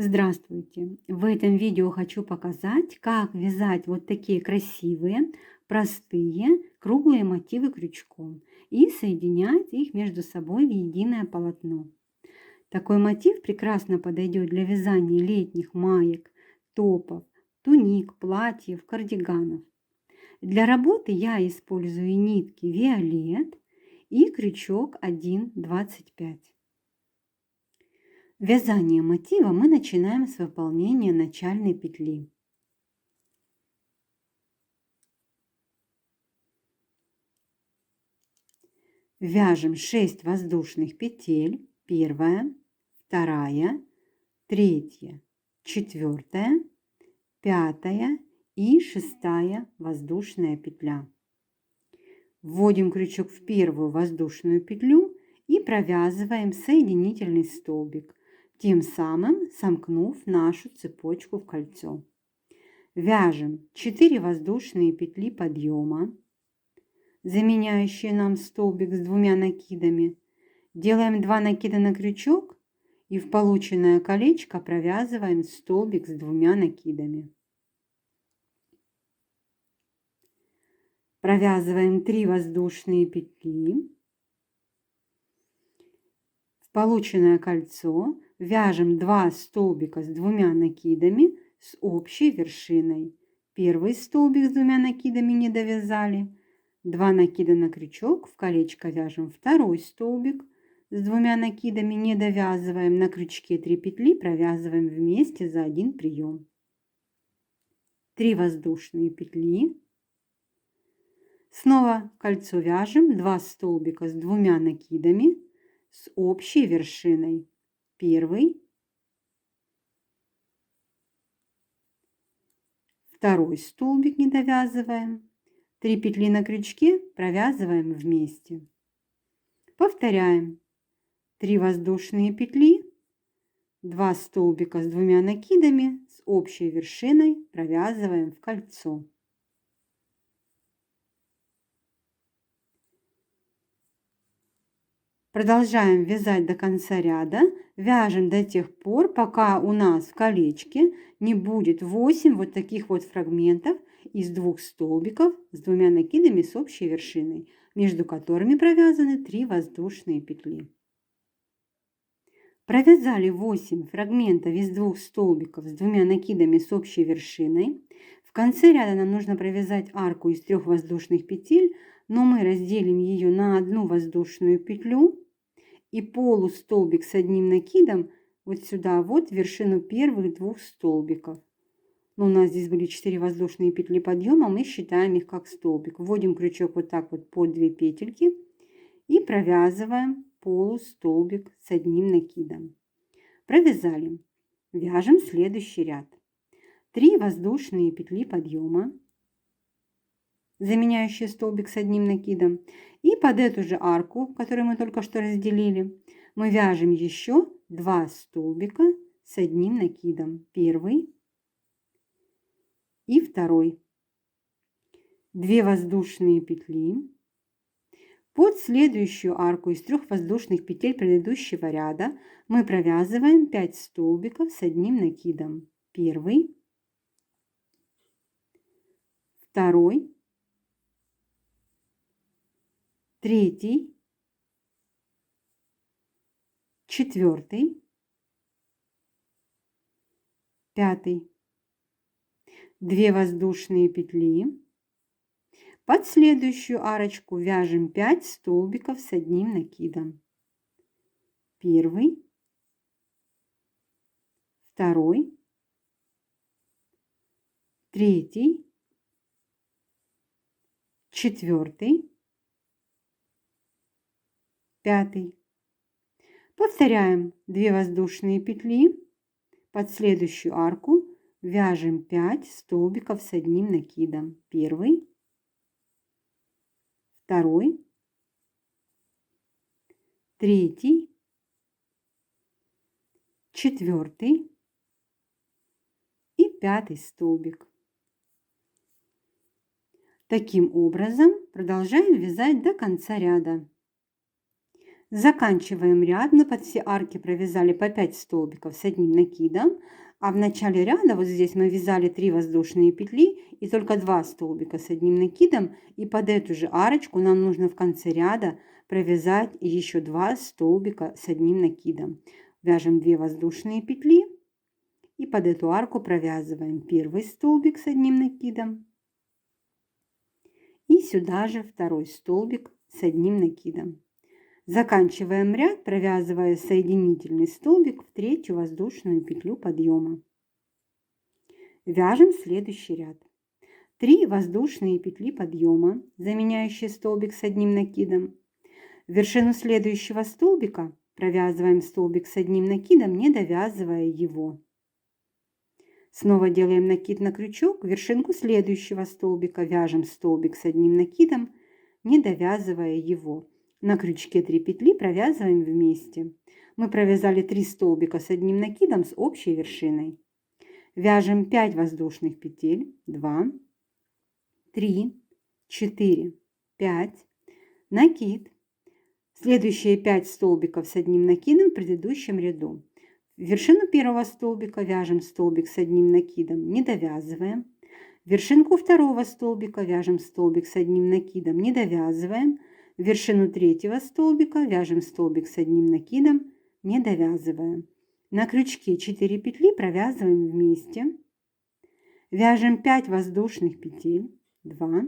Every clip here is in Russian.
Здравствуйте! В этом видео хочу показать, как вязать вот такие красивые, простые, круглые мотивы крючком и соединять их между собой в единое полотно. Такой мотив прекрасно подойдет для вязания летних маек, топов, туник, платьев, кардиганов. Для работы я использую нитки Виолет и крючок 1,25. Вязание мотива мы начинаем с выполнения начальной петли. Вяжем 6 воздушных петель. Первая, вторая, третья, четвертая, пятая и шестая воздушная петля. Вводим крючок в первую воздушную петлю и провязываем соединительный столбик, тем самым сомкнув нашу цепочку в кольцо. Вяжем 4 воздушные петли подъема, заменяющие нам столбик с 2 накидами. Делаем 2 накида на крючок и в полученное колечко провязываем столбик с 2 накидами. Провязываем 3 воздушные петли. В полученное кольцо вяжем 2 столбика с 2 накидами с общей вершиной. Первый столбик с 2 накидами не довязали. 2 накида на крючок, в колечко вяжем второй столбик с 2 накидами, не довязываем, на крючке 3 петли провязываем вместе за один прием. 3 воздушные петли. Снова кольцо вяжем 2 столбика с 2 накидами с общей вершиной. Первый, второй столбик не довязываем, 3 петли на крючке провязываем вместе. Повторяем. 3 воздушные петли, 2 столбика с 2 накидами с общей вершиной провязываем в кольцо. Продолжаем вязать до конца ряда, вяжем до тех пор, пока у нас в колечке не будет 8 вот таких вот фрагментов из 2 столбиков с 2 накидами с общей вершиной, между которыми провязаны 3 воздушные петли. Провязали 8 фрагментов из 2 столбиков с 2 накидами с общей вершиной. В конце ряда нам нужно провязать арку из 3 воздушных петель, но мы разделим ее на одну воздушную петлю и полустолбик с одним накидом вот сюда, вот в вершину первых 2 столбиков. Но у нас здесь были 4 воздушные петли подъема, мы считаем их как столбик. Вводим крючок вот так вот под 2 петельки и провязываем полустолбик с одним накидом. Провязали. Вяжем следующий ряд. 3 воздушные петли подъема, заменяющие столбик с одним накидом, и под эту же арку, которую мы только что разделили, мы вяжем еще 2 столбика с одним накидом. Первый и второй. 2 воздушные петли. Под следующую арку из 3 воздушных петель предыдущего ряда мы провязываем 5 столбиков с одним накидом. Первый, второй, третий, четвертый, пятый. 2 воздушные петли. Под следующую арочку вяжем 5 столбиков с одним накидом. Первый, второй, третий, четвертый, пятый. Повторяем 2 воздушные петли. Под следующую арку вяжем 5 столбиков с одним накидом. Первый, второй, третий, четвертый и пятый столбик. Таким образом продолжаем вязать до конца ряда. Заканчиваем ряд. Мы под все арки провязали по 5 столбиков с одним накидом. А в начале ряда вот здесь мы вязали 3 воздушные петли и только 2 столбика с одним накидом. И под эту же арочку нам нужно в конце ряда провязать еще 2 столбика с одним накидом. Вяжем 2 воздушные петли и под эту арку провязываем первый столбик с одним накидом. И сюда же второй столбик с одним накидом. Заканчиваем ряд, провязывая соединительный столбик в третью воздушную петлю подъема. Вяжем следующий ряд. 3 воздушные петли подъема, заменяющие столбик с одним накидом. В вершину следующего столбика провязываем столбик с одним накидом, не довязывая его. Снова делаем накид на крючок, в вершинку следующего столбика вяжем столбик с одним накидом, не довязывая его. На крючке 3 петли провязываем вместе. Мы провязали 3 столбика с одним накидом с общей вершиной. Вяжем 5 воздушных петель, 2, 3, 4, 5, накид. Следующие 5 столбиков с одним накидом в предыдущем ряду. В вершину первого столбика вяжем столбик с одним накидом, не довязываем. В вершинку второго столбика вяжем столбик с одним накидом, не довязываем. В вершину третьего столбика вяжем столбик с одним накидом, не довязывая. На крючке 4 петли провязываем вместе. Вяжем 5 воздушных петель, 2,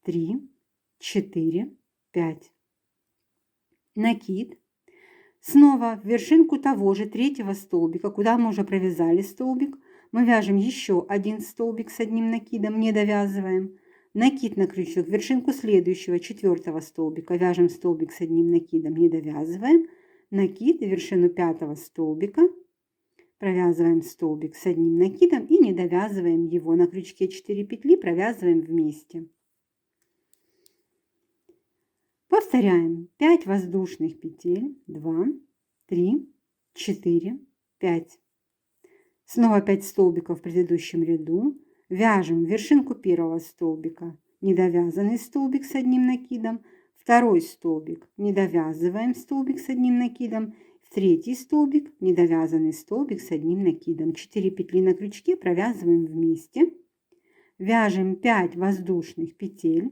3, 4, 5. Накид. Снова в вершинку того же третьего столбика, куда мы уже провязали столбик, мы вяжем еще один столбик с одним накидом, не довязываем. Накид на крючок, в вершинку следующего четвертого столбика вяжем столбик с одним накидом, не довязываем. Накид, в вершину пятого столбика провязываем столбик с одним накидом и не довязываем его. На крючке 4 петли провязываем вместе. Повторяем 5 воздушных петель, 2, 3, 4, 5. Снова 5 столбиков в предыдущем ряду. Вяжем в вершинку первого столбика недовязанный столбик с одним накидом, второй столбик недовязываем столбик с одним накидом, в третий столбик недовязанный столбик с одним накидом. 4 петли на крючке провязываем вместе. Вяжем 5 воздушных петель.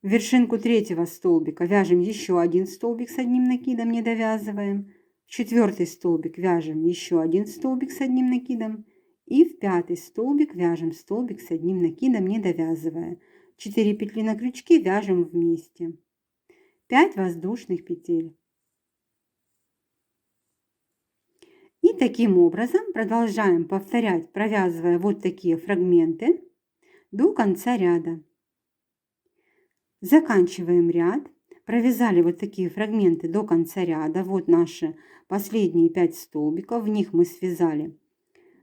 В вершинку третьего столбика вяжем еще один столбик с одним накидом, не довязываем. В четвертый столбик вяжем еще один столбик с одним накидом. И в пятый столбик вяжем столбик с одним накидом, не довязывая. 4 петли на крючке вяжем вместе. 5 воздушных петель. И таким образом продолжаем повторять, провязывая вот такие фрагменты до конца ряда. Заканчиваем ряд. Провязали вот такие фрагменты до конца ряда. Вот наши последние 5 столбиков. В них мы связали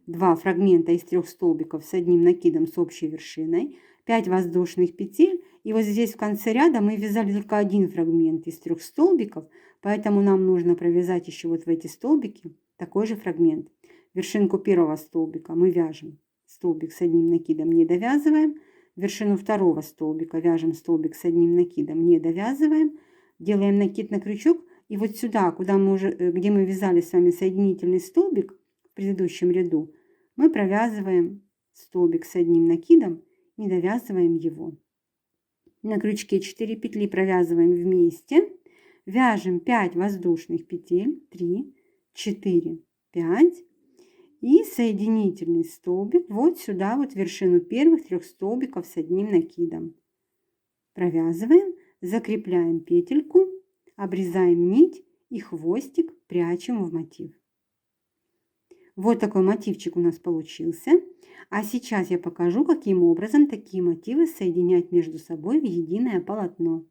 2 фрагмента из 3 столбиков с одним накидом с общей вершиной. 5 воздушных петель. И вот здесь в конце ряда мы вязали только один фрагмент из 3 столбиков. Поэтому нам нужно провязать еще вот в эти столбики такой же фрагмент. Вершинку первого столбика мы вяжем столбик с одним накидом, не довязываем. Вершину второго столбика вяжем столбик с одним накидом, не довязываем. Делаем накид на крючок. И вот сюда, где мы вязали с вами соединительный столбик в предыдущем ряду, мы провязываем столбик с одним накидом, не довязываем его. На крючке 4 петли провязываем вместе. Вяжем 5 воздушных петель, 3, 4, 5. И соединительный столбик вот сюда, вот в вершину первых 3 столбиков с одним накидом. Провязываем, закрепляем петельку, обрезаем нить и хвостик прячем в мотив. Вот такой мотивчик у нас получился. А сейчас я покажу, каким образом такие мотивы соединять между собой в единое полотно.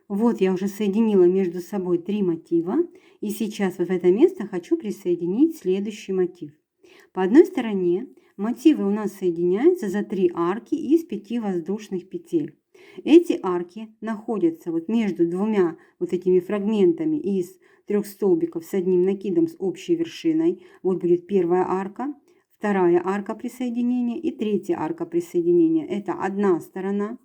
Вот я уже соединила между собой 3 мотива. И сейчас вот в это место хочу присоединить следующий мотив. По одной стороне мотивы у нас соединяются за 3 арки из 5 воздушных петель. Эти арки находятся вот между двумя вот этими фрагментами из 3 столбиков с одним накидом с общей вершиной. Вот будет первая арка, вторая арка присоединения и третья арка присоединения. Это одна сторона.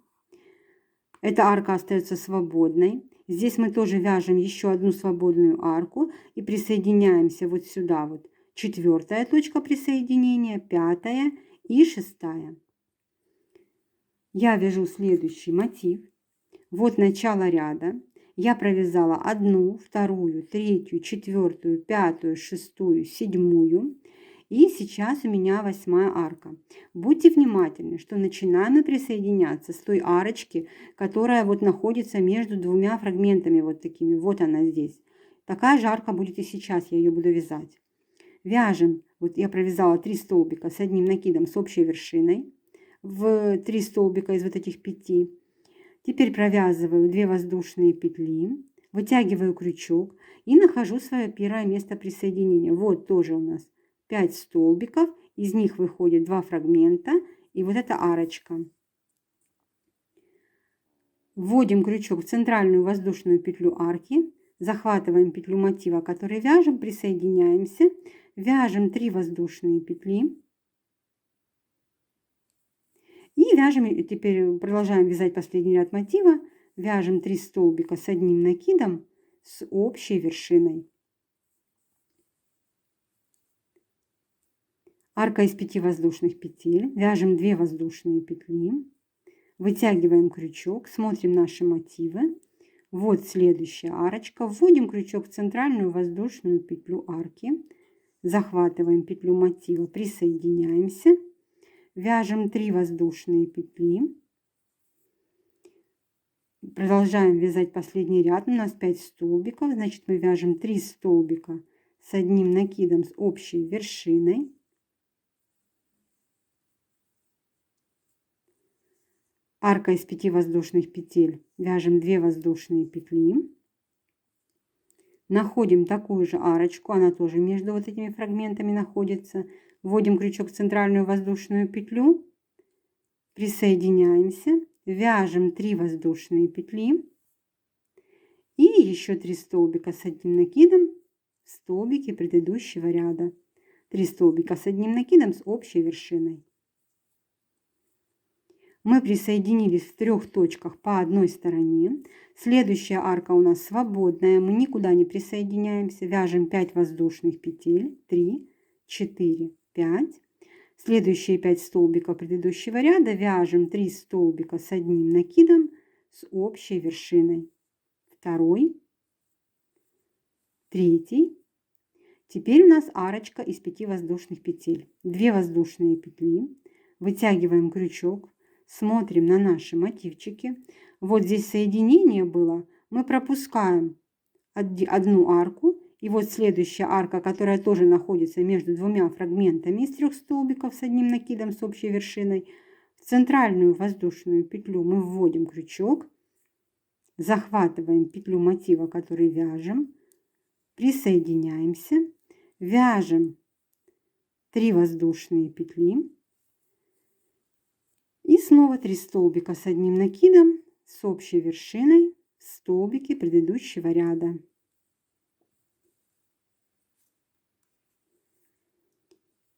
Эта арка остается свободной. Здесь мы тоже вяжем еще одну свободную арку и присоединяемся вот сюда вот. 4-я точка присоединения, 5-я и 6-я. Я вяжу следующий мотив. Вот начало ряда. Я провязала 1, 2, 3, 4, 5, 6, 7. И сейчас у меня 8-я арка. Будьте внимательны, что начинаем мы присоединяться с той арочки, которая вот находится между двумя фрагментами вот такими. Вот она здесь. Такая же арка будет и сейчас, я ее буду вязать. Вяжем, вот я провязала 3 столбика с одним накидом с общей вершиной в 3 столбика из вот этих 5. Теперь провязываю 2 воздушные петли, вытягиваю крючок и нахожу свое первое место присоединения. Вот тоже у нас 5 столбиков, из них выходит 2 фрагмента и вот эта арочка. Вводим крючок в центральную воздушную петлю арки, захватываем петлю мотива, который вяжем, присоединяемся, вяжем 3 воздушные петли. И вяжем, теперь продолжаем вязать последний ряд мотива, вяжем 3 столбика с одним накидом с общей вершиной. Арка из 5 воздушных петель, вяжем 2 воздушные петли, вытягиваем крючок, смотрим наши мотивы. Вот следующая арочка, вводим крючок в центральную воздушную петлю арки, захватываем петлю мотива, присоединяемся. Вяжем 3 воздушные петли. Продолжаем вязать последний ряд. У нас 5 столбиков. Значит, мы вяжем 3 столбика с одним накидом с общей вершиной. Арка из 5 воздушных петель. Вяжем 2 воздушные петли. Находим такую же арочку. Она тоже между вот этими фрагментами находится. Вводим крючок в центральную воздушную петлю, присоединяемся, вяжем 3 воздушные петли и еще 3 столбика с одним накидом в столбике предыдущего ряда. 3 столбика с одним накидом с общей вершиной. Мы присоединились в 3 точках по одной стороне. Следующая арка у нас свободная, мы никуда не присоединяемся. Вяжем 5 воздушных петель, 3, 4, 5. Следующие 5 столбиков предыдущего ряда вяжем 3 столбика с одним накидом с общей вершиной. 2, 3. Теперь у нас арочка из 5 воздушных петель. 2 воздушные петли. Вытягиваем крючок. Смотрим на наши мотивчики. Вот здесь соединение было. Мы пропускаем одну арку. И вот следующая арка, которая тоже находится между двумя фрагментами из 3 столбиков с одним накидом с общей вершиной. В центральную воздушную петлю мы вводим крючок, захватываем петлю мотива, который вяжем, присоединяемся, вяжем 3 воздушные петли и снова 3 столбика с одним накидом с общей вершиной в столбике предыдущего ряда.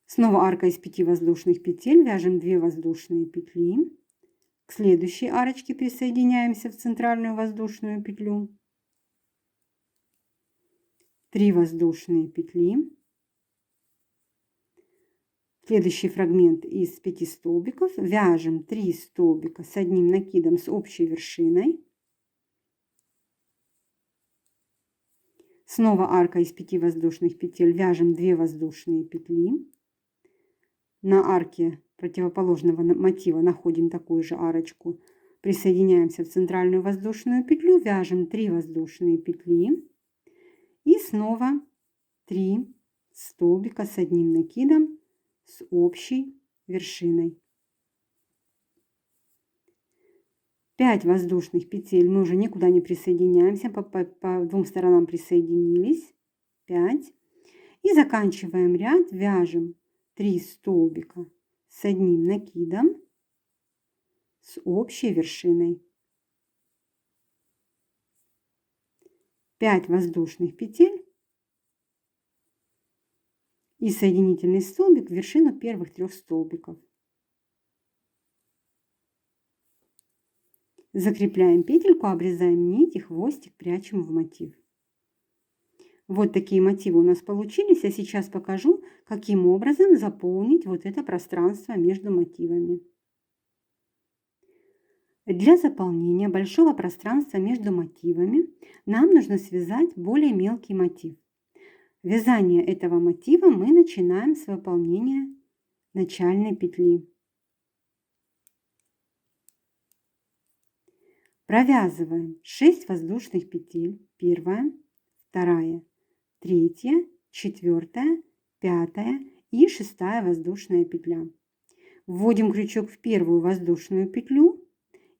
Снова арка из 5 воздушных петель, вяжем 2 воздушные петли. К следующей арочке присоединяемся в центральную воздушную петлю. 3 воздушные петли. Следующий фрагмент из 5 столбиков. Вяжем 3 столбика с одним накидом с общей вершиной. Снова арка из 5 воздушных петель. Вяжем 2 воздушные петли. На арке противоположного мотива находим такую же арочку. Присоединяемся в центральную воздушную петлю. Вяжем 3 воздушные петли. И снова 3 столбика с одним накидом с общей вершиной. 5 воздушных петель. Мы уже никуда не присоединяемся. По двум сторонам присоединились. 5. И заканчиваем ряд. Вяжем 3 столбика с одним накидом с общей вершиной. 5 воздушных петель и соединительный столбик в вершину первых 3 столбиков. Закрепляем петельку, обрезаем нить и хвостик прячем в мотив. Вот такие мотивы у нас получились, а сейчас покажу, каким образом заполнить вот это пространство между мотивами. Для заполнения большого пространства между мотивами нам нужно связать более мелкий мотив. Вязание этого мотива мы начинаем с выполнения начальной петли. Провязываем 6 воздушных петель. Первая, вторая, третья, четвертая, пятая и шестая воздушная петля. Вводим крючок в первую воздушную петлю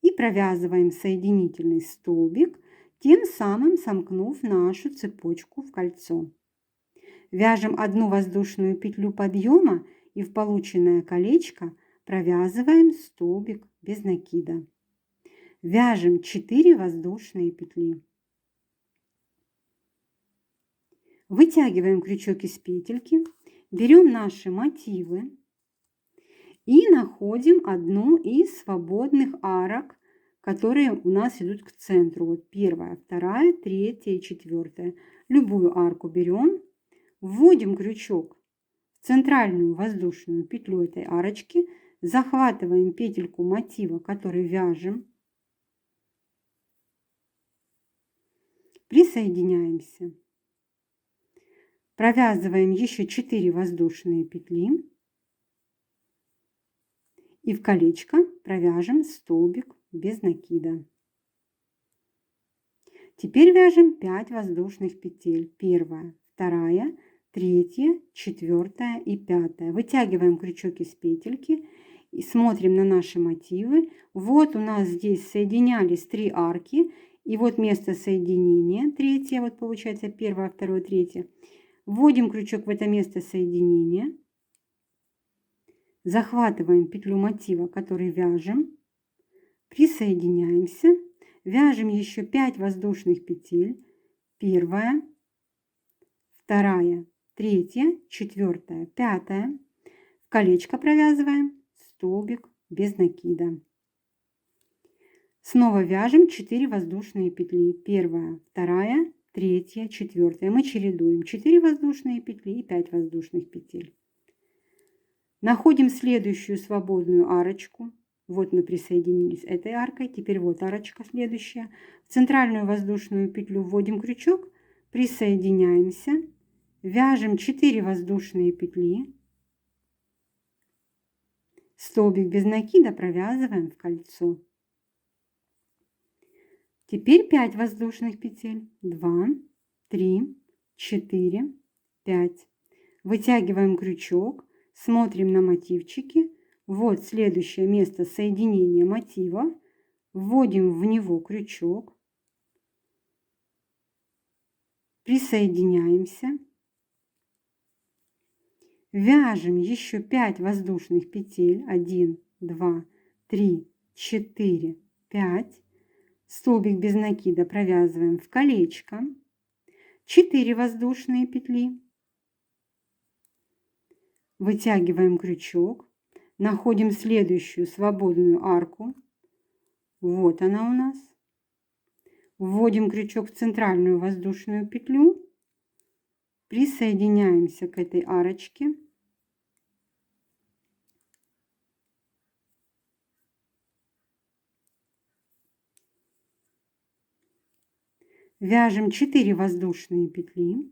и провязываем соединительный столбик, тем самым сомкнув нашу цепочку в кольцо. Вяжем одну воздушную петлю подъема и в полученное колечко провязываем столбик без накида. Вяжем 4 воздушные петли. Вытягиваем крючок из петельки, берем наши мотивы и находим одну из свободных арок, которые у нас идут к центру. Вот первая, вторая, третья и четвертая. Любую арку берем, вводим крючок в центральную воздушную петлю этой арочки, захватываем петельку мотива, который вяжем, присоединяемся. Провязываем еще 4 воздушные петли и в колечко провяжем столбик без накида. Теперь вяжем 5 воздушных петель. Первая, вторая, третья, четвертая и пятая. Вытягиваем крючок из петельки и смотрим на наши мотивы. Вот у нас здесь соединялись 3 арки. И вот место соединения, третье, вот получается первое, второе, третье. Вводим крючок в это место соединения. Захватываем петлю мотива, который вяжем. Присоединяемся. Вяжем еще 5 воздушных петель. Первая, вторая, третья, четвертая, пятая. В колечко провязываем столбик без накида. Снова вяжем 4 воздушные петли. Первая, вторая, третья, четвертая. Мы чередуем 4 воздушные петли и 5 воздушных петель. Находим следующую свободную арочку. Вот мы присоединились этой аркой. Теперь вот арочка следующая. В центральную воздушную петлю вводим крючок, присоединяемся, вяжем 4 воздушные петли. Столбик без накида провязываем в кольцо. Теперь 5 воздушных петель. 2, 3, 4, 5. Вытягиваем крючок, смотрим на мотивчики. Вот следующее место соединения мотива. Вводим в него крючок. Присоединяемся. Вяжем еще 5 воздушных петель. 1, 2, 3, 4, 5. Столбик без накида провязываем в колечко. 4 воздушные петли. Вытягиваем крючок. Находим следующую свободную арку. Вот она у нас. Вводим крючок в центральную воздушную петлю. Присоединяемся к этой арочке. Вяжем 4 воздушные петли.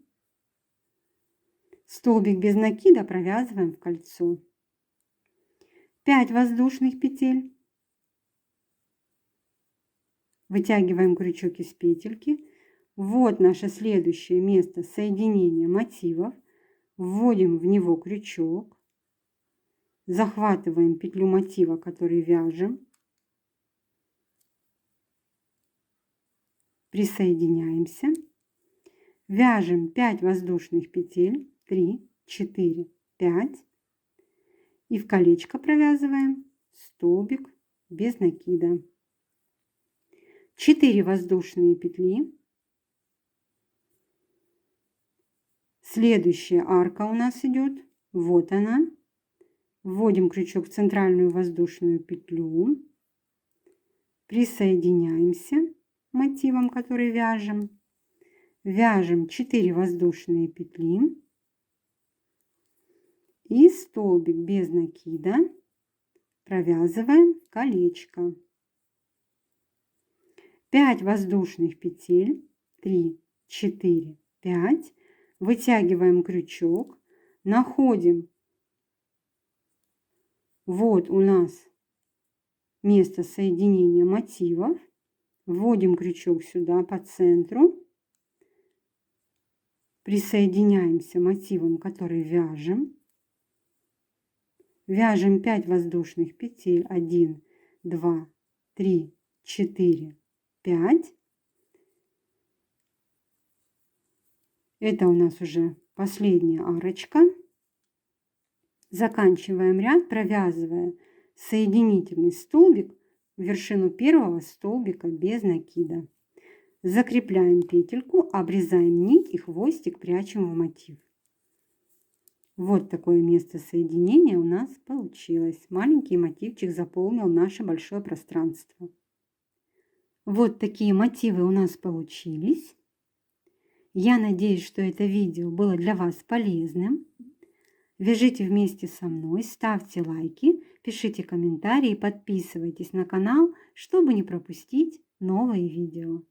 Столбик без накида провязываем в кольцо. 5 воздушных петель. Вытягиваем крючок из петельки. Вот наше следующее место соединения мотивов. Вводим в него крючок. Захватываем петлю мотива, который вяжем. Присоединяемся. Вяжем 5 воздушных петель. 3, 4, 5. И в колечко провязываем столбик без накида. 4 воздушные петли. Следующая арка у нас идет. Вот она. Вводим крючок в центральную воздушную петлю. Присоединяемся мотивом, который вяжем. Вяжем 4 воздушные петли и столбик без накида провязываем колечко. 5 воздушных петель, 3, 4, 5, вытягиваем крючок, находим, вот у нас место соединения мотивов, вводим крючок сюда по центру, присоединяемся мотивом, который вяжем, вяжем 5 воздушных петель, 1, 2, 3, 4, 5. Это у нас уже последняя арочка. Заканчиваем ряд, провязывая соединительный столбик в вершину первого столбика без накида. Закрепляем петельку, обрезаем нить и хвостик прячем в мотив. Вот такое место соединения у нас получилось. Маленький мотивчик заполнил наше большое пространство. Вот такие мотивы у нас получились. Я надеюсь, что это видео было для вас полезным. Вяжите вместе со мной, ставьте лайки, пишите комментарии, подписывайтесь на канал, чтобы не пропустить новые видео.